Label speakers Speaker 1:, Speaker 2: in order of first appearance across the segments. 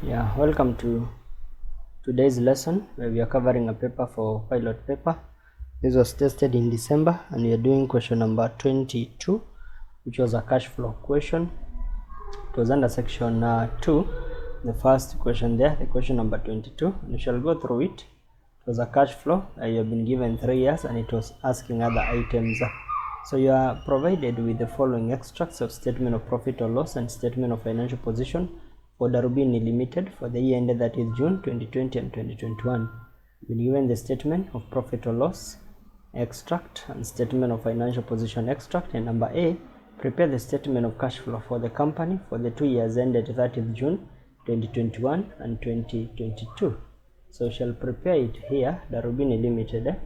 Speaker 1: Yeah, welcome to today's lesson where we are covering a paper for pilot paper. This was tested in December and we are doing question number 22, which was a cash flow question. It was under section 2, the first question there, the question number 22, and we shall go through it. It was a cash flow. You have been given 3 years and it was asking other items. So you are provided with the following extracts of statement of profit or loss and statement of financial position for Darubini Ltd for the year ended that is June 2020 and 2021. You've been given the statement of profit or loss extract and statement of financial position extract. And number A, prepare the statement of cash flow for the company for the 2 years ended 30th June 2021 and 2022. So we shall prepare it here. Darubini Ltd,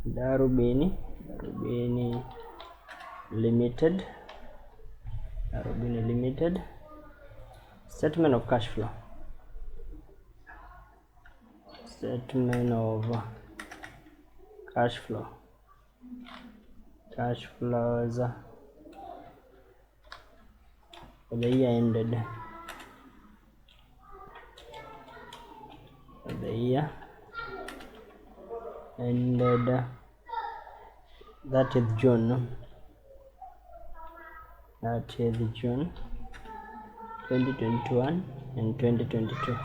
Speaker 1: Darubini Ltd, statement of cash flow, statement of cash flows for the year ended, that is June 2021 and 2022.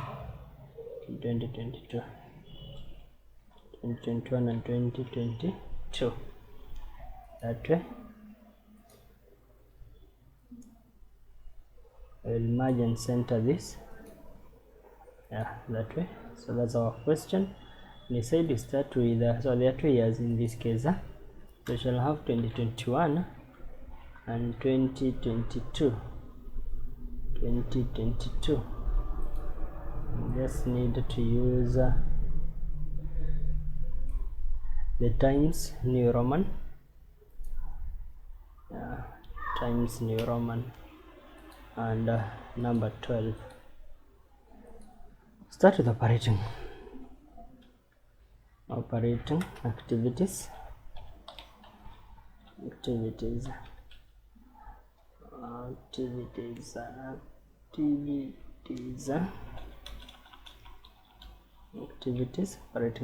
Speaker 1: 2021 and 2022. That way I will merge and center this. Yeah, that way. So that's our question. We said we start with so there are 2 years in this case. We shall have 2021 and 2022. We just need to use the Times New Roman, Times New Roman, and number 12. Start with operating activities. Operating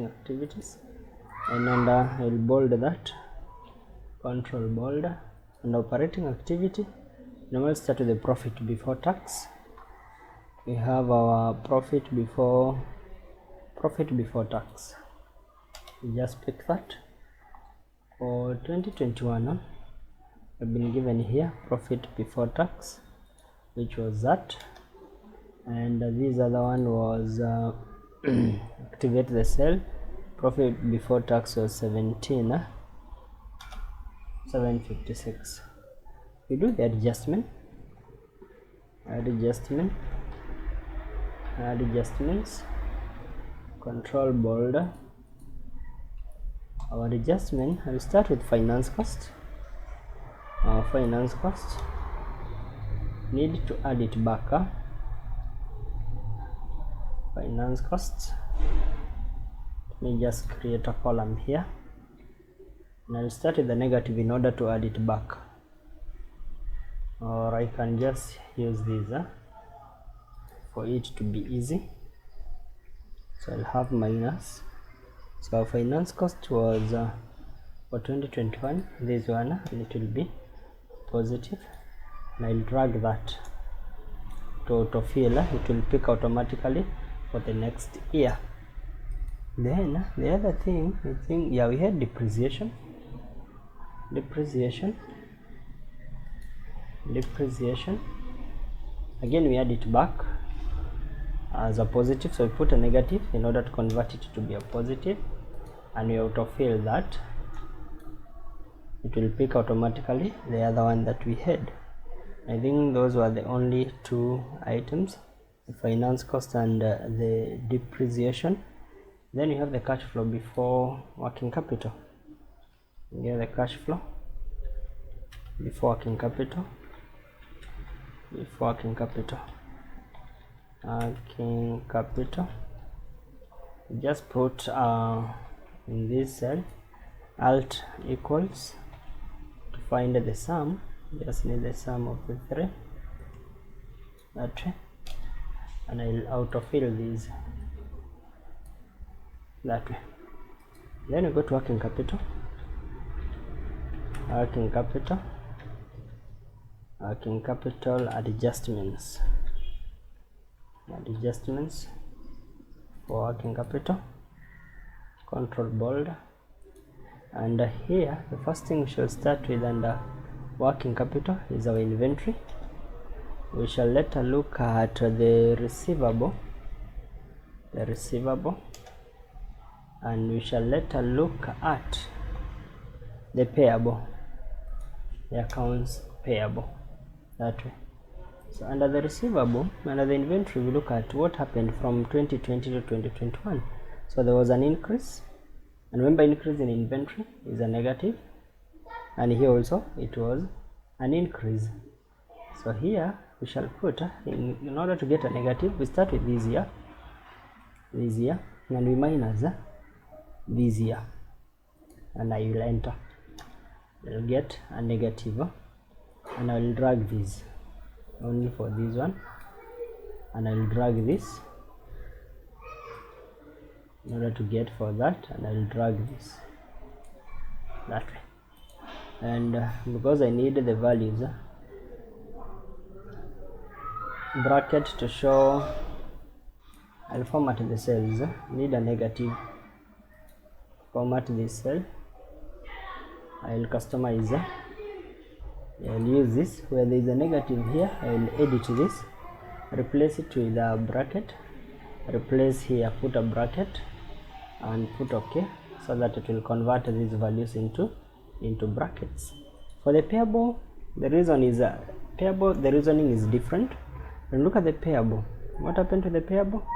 Speaker 1: activities, and I will bold that, control bold, and operating activity. Now we'll start with the profit before tax. We have our profit before tax. We just pick that. For 2021, I've been given here profit before tax, which was that, and this other one was activate the sale. Profit before tax was 756. We do the adjustments, control bold. Our adjustment, I will start with finance cost. Our finance cost, need to add it back. Finance costs, let me just create a column here, and I'll start with the negative in order to add it back, or I can just use this for it to be easy. So I'll have minus. So our finance cost was for 2021, this one, and it will be positive, and I'll drag that to autofill. It will pick automatically for the next year. Then the other thing, I think, yeah, we had depreciation. Again, we add it back as a positive, so we put a negative in order to convert it to be a positive, and we autofill that. It will pick automatically the other one that we had. I think those were the only 2 items, the finance cost and the depreciation. Then you have the cash flow before working capital. Yeah, the cash flow before working capital. Just put in this cell alt equals to find the sum. Just need the sum of the 3, that way, and I'll autofill these that way. Then we go to working capital, adjustments for working capital, control bold, and here the first thing we shall start with under working capital is our inventory. We shall later look at the receivable, and we shall later look at the payable, the accounts payable, that way. So under the receivable, under the inventory, we look at what happened from 2020 to 2021. So there was an increase, and remember, increase in inventory is a negative, and here also it was an increase. So here we shall put in order to get a negative, we start with this year, and we minus this year, and I will enter. I'll get a negative, and I will drag this only for this one, and I will drag this in order to get for that, and I will drag this that way. And because I need the values, bracket to show, I'll format the cells. Need a negative, format this cell. I'll customize, I'll use this where there is a negative here. I'll edit this, replace it with a bracket, replace here, put a bracket, and put OK, so that it will convert these values into brackets. For the payable, the reason is the reasoning is different. And look at the payable. What happened to the payable?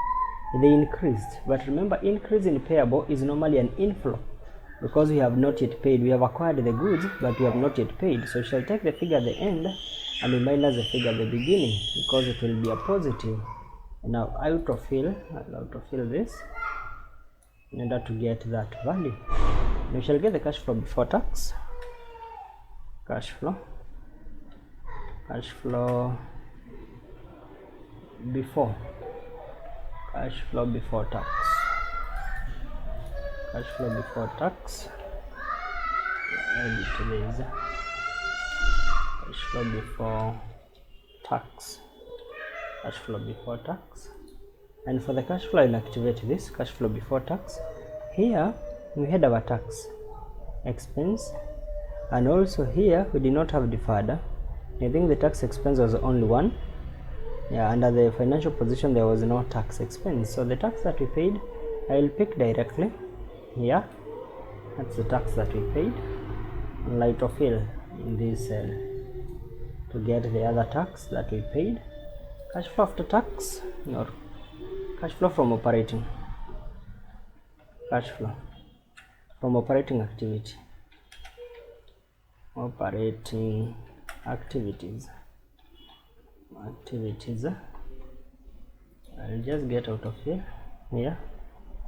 Speaker 1: They increased, but remember, increase in payable is normally an inflow, because we have not yet paid. We have acquired the goods, but we have not yet paid. So we shall take the figure at the end and we minus the figure at the beginning, because it will be a positive. And now I'll autofill this in order to get that value. We shall get the cash flow before tax. Cash flow before tax. Cash flow before tax. Edit this. Cash flow before tax. Cash flow before tax. And for the cash flow, I'll activate this cash flow before tax. Here we had our tax expense, and also here we did not have deferred. I think the tax expense was only one. Yeah, under the financial position there was no tax expense. So the tax that we paid, I will pick directly here. That's the tax that we paid, and I'll autofill in this cell to get the other tax that we paid. Cash flow after tax, or cash flow from operating. Cash flow from operating activity. Operating activities. I'll just get out of here,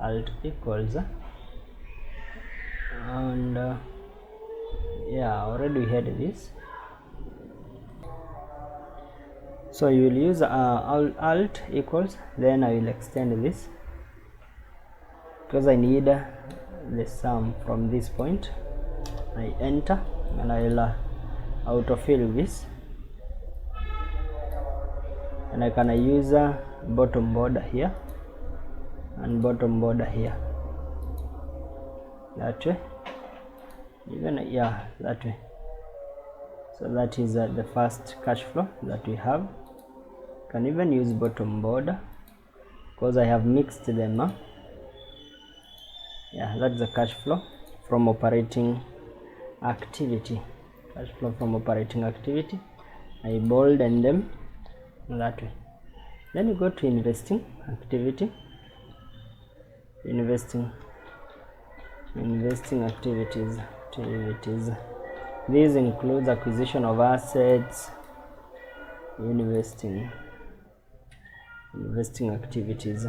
Speaker 1: alt equals, and yeah, already we had this. So you will use alt equals, then I will extend this because I need the sum from this point. I enter, and I will autofill this, and I can use bottom border here and bottom border here, that way, even that way. So that is the first cash flow that we have. Can even use bottom border because I have mixed them. Yeah, that's the cash flow from operating activity. Cash flow from operating activity. I bolden them that way. Then you go to investing activity. Investing activities. This includes acquisition of assets, investing activities,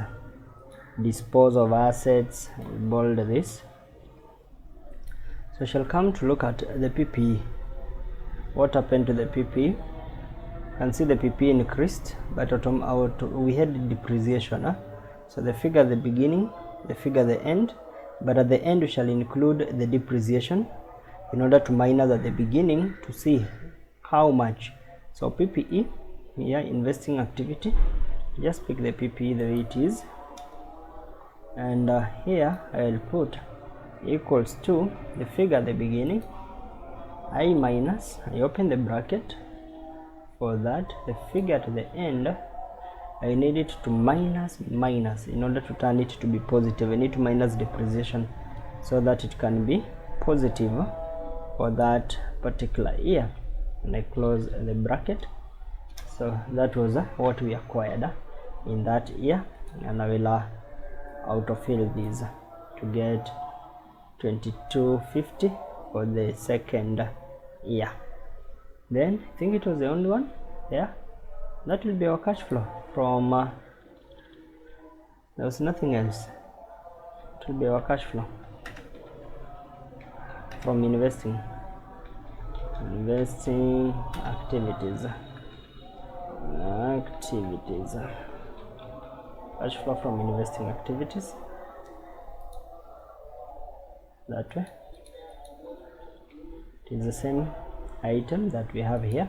Speaker 1: dispose of assets, bold this. So shall come to look at the PPE. What happened to the PPE? You can see the PP increased, but we had depreciation. So the figure at the beginning, the figure at the end, but at the end we shall include the depreciation in order to minus at the beginning to see how much. So PPE here, investing activity, just pick the PPE the way it is, and here I will put equals to the figure at the beginning, I minus, I open the bracket. For that, the figure at the end, I need it to minus in order to turn it to be positive. I need to minus depreciation so that it can be positive for that particular year, and I close the bracket. So that was what we acquired in that year, and I will autofill these to get 2250 for the second year. Then I think it was the only one. Yeah, that will be our cash flow from there was nothing else. It will be our cash flow from investing activities, cash flow from investing activities, that way. It is the same item that we have here,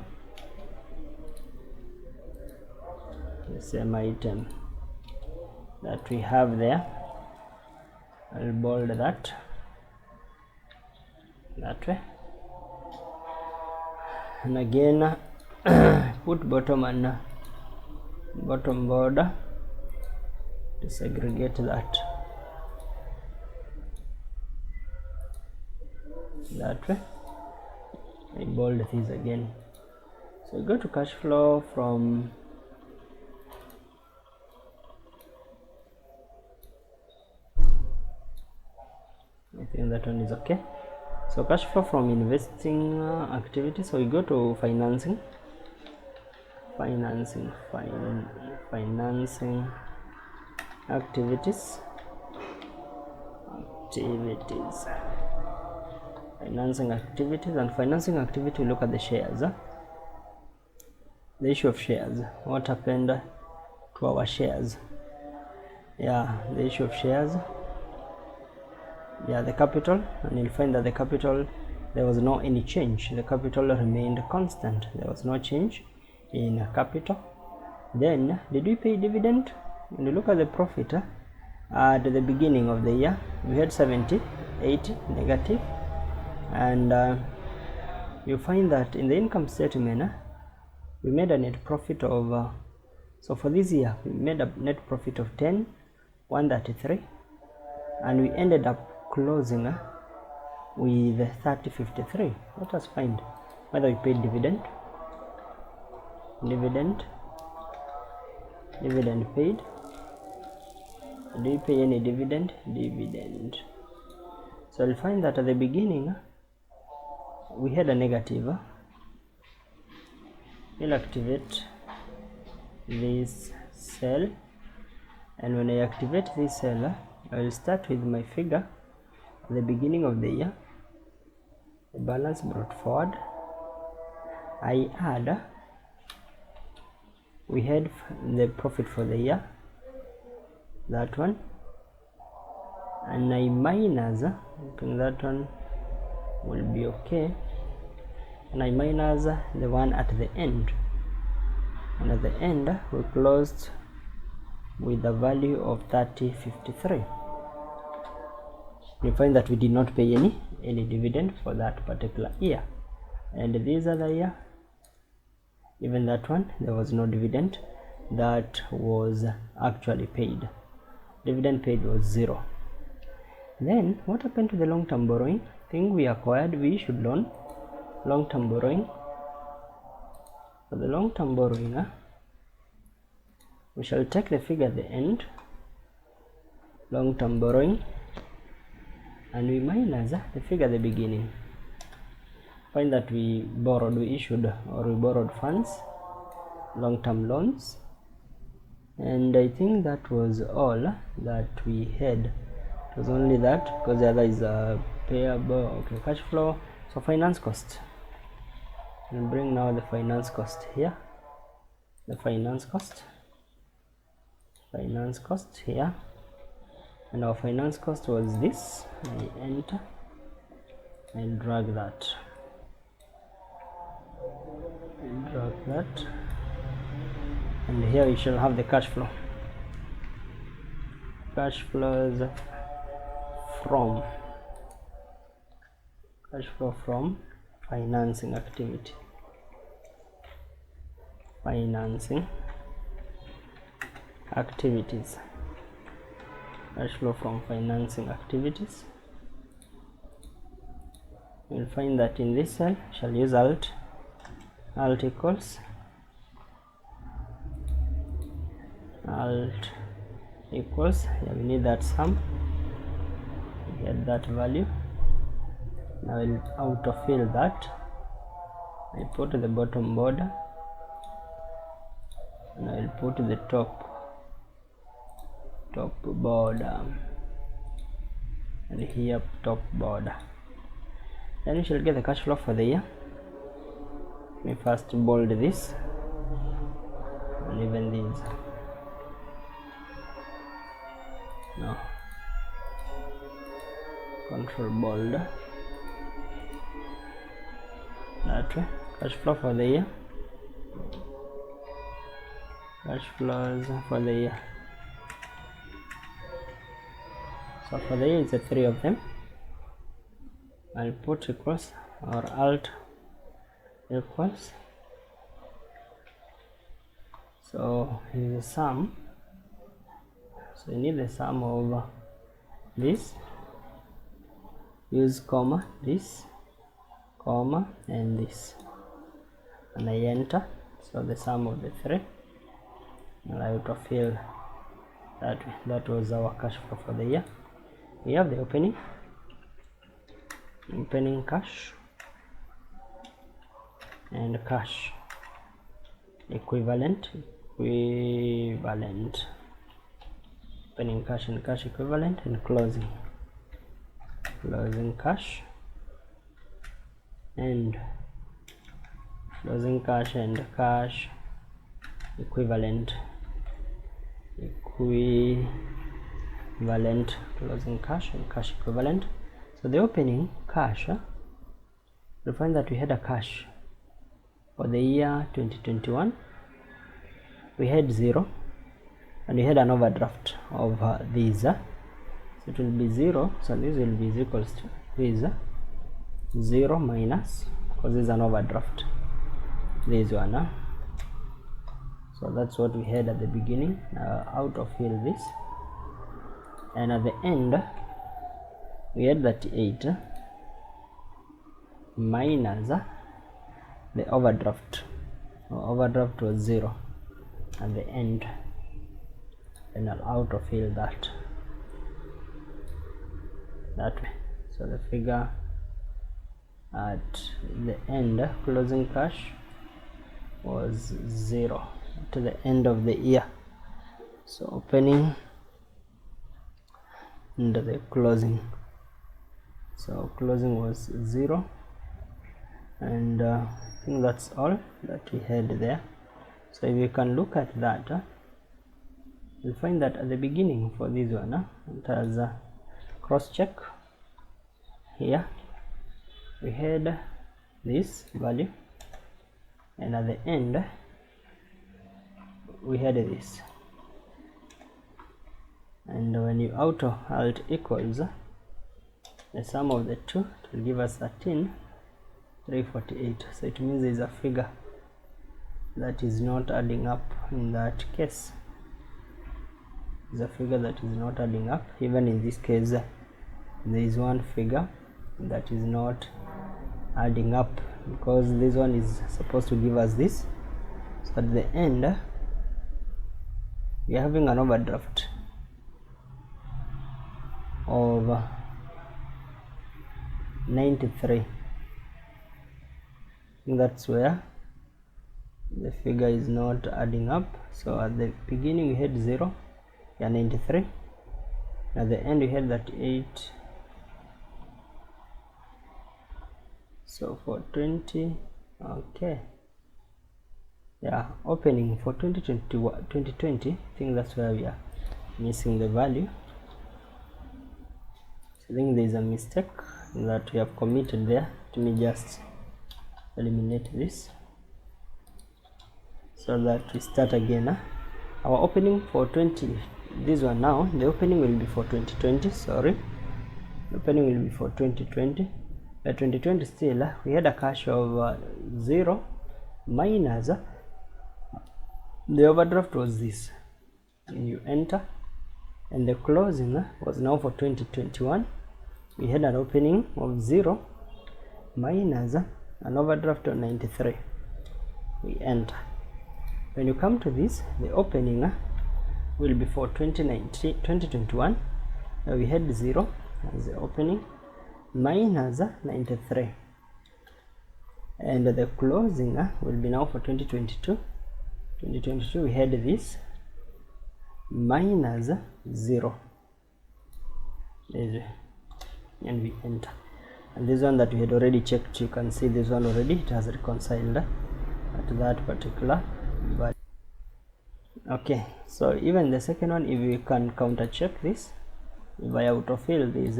Speaker 1: the same item that we have there. I'll bold that way, and again put bottom and bottom border to segregate that way. I bold these again. So go to cash flow from I think that one is okay. So cash flow from investing activities. So we go to financing activities, financing activities, and financing activity, we look at the shares, the issue of shares, what happened to our shares. Yeah, the issue of shares. Yeah, the capital, and you'll find that the capital, there was no any change. The capital remained constant. There was no change in capital. Then did we pay dividend? When you look at the profit at the beginning of the year, we had 70, 80 negative, and you find that in the income statement we made a net profit of so for this year we made a net profit of 133, and we ended up closing with 3053. Let us find whether we paid dividend paid. Do we pay any dividend? So we'll find that at the beginning we had a negative. We'll activate this cell, and when I activate this cell, I will start with my figure at the beginning of the year, the balance brought forward. I add, we had the profit for the year, that one, and I minus, I think that one will be okay, and I minus the one at the end, and at the end we closed with a value of 3053. You find that we did not pay any dividend for that particular year, and this other year, even that one, there was no dividend that was actually paid. Dividend paid was 0. Then what happened to the long-term borrowing? I think we issued long-term borrowing. For the long-term borrowing, we shall take the figure at the end, long-term borrowing, and we minus the figure at the beginning. Find that we issued funds, long-term loans, and I think that was all that we had. It was only that, because the other is payable. Okay, cash flow. So finance cost, we'll bring now the finance cost here. the finance cost here, and our finance cost was this. I enter and drag that, and here we shall have the cash flow. Cash flows from financing activity. Cash flow from financing activities. You'll find that in this cell shall use alt equals here we need that sum, we get that value. Now I'll autofill that. I put the bottom border and I'll put the top border, and here top border. Then we shall get the cash flow for the year. Let me first bold this and even these. No, control bold, that way. Cash flow for the year, cash flows for the year. So for the year it's a 3 of them. I'll put equals or alt equals, so here's the sum. So you need the sum of this, use comma, this, comma, and this, and I enter. So the sum of the 3, and I autofill that way. That was our cash flow for the year. We have the opening cash and cash equivalent, opening cash and cash equivalent, and closing cash and closing cash and cash equivalent, closing cash and cash equivalent. So the opening cash, you'll find that we had a cash for the year 2021, we had 0, and we had an overdraft of these, so it will be 0. So this will be equals to this 0 minus, because this is an overdraft, this one. So that's what we had at the beginning. Autofill this, and at the end we had that 8 minus the overdraft. Overdraft was 0 at the end, and I'll autofill that way. So the figure at the end, closing cash was 0 to the end of the year. So opening and the closing, so closing was 0, and I think that's all that we had there. So if you can look at that, you'll find that at the beginning for this one, it has cross check. Here we had this value, and at the end we had this, and when you auto alt equals the sum of the two, it will give us 13,348. So it means there is a figure that is not adding up. In that case, is a figure that is not adding up. Even in this case, there is one figure that is not adding up, because this one is supposed to give us this. So at the end we are having an overdraft of 93. That's where the figure is not adding up. So at the beginning we had 0, 93. At the end we had that 8. So for 20, okay, Yeah, opening for 2020, I think that's where we are missing the value. So I think there is a mistake that we have committed there. Let me just eliminate this so that we start again. Our opening for 20, this one now, the opening will be for 2020, sorry. The opening will be for 2020. By 2020 still, we had a cash of 0 minus the overdraft was this, and you enter, and the closing was now for 2021. We had an opening of 0 minus an overdraft of 93. We enter. When you come to this, the opening will be for 2021. We had 0 as the opening minus 93, and the closing will be now for 2022. We had this minus 0, and we enter. And this one that we had already checked, you can see this one already, it has reconciled at that particular value. Okay, so even the second one, if we can counter check this, if I autofill this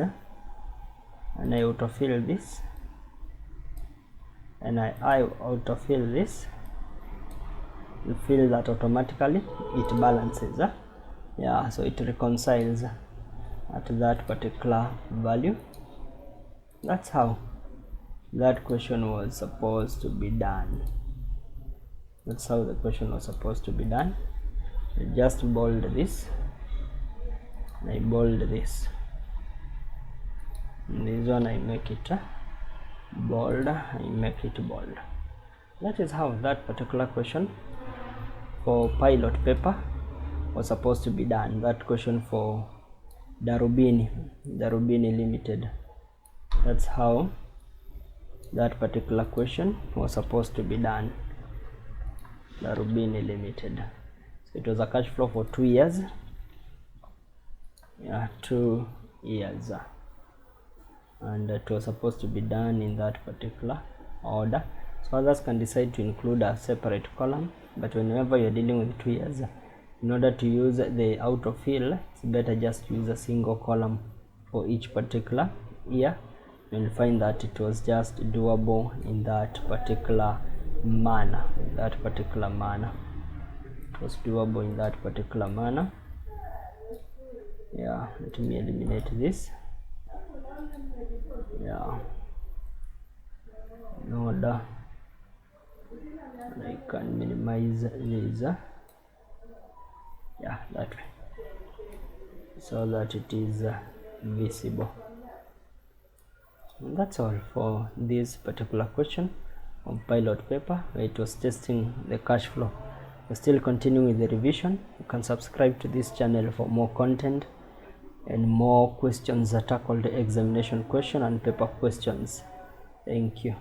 Speaker 1: and I autofill this and I autofill this, you feel that automatically it balances. Yeah, so it reconciles at that particular value. That's how that question was supposed to be done. That's how the question was supposed to be done. I just bold this, and I bold this, and this one I make it bold, I make it bold. That is how that particular question for pilot paper was supposed to be done. That question for Darubini Ltd. That's how that particular question was supposed to be done. Darubini Ltd. So it was a cash flow for 2 years. Yeah, 2 years, and it was supposed to be done in that particular order. So others can decide to include a separate column, but whenever you're dealing with 2 years, in order to use the autofill, it's better just use a single column for each particular year. You'll find that it was just doable in that particular manner. It was doable in that particular manner. Yeah, let me eliminate this. Yeah, in order I can minimize this. Yeah, that way, so that it is visible. And that's all for this particular question of pilot paper, where it was testing the cash flow. We're still continuing with the revision. You can subscribe to this channel for more content and more questions that tackle the examination question and paper questions. Thank you.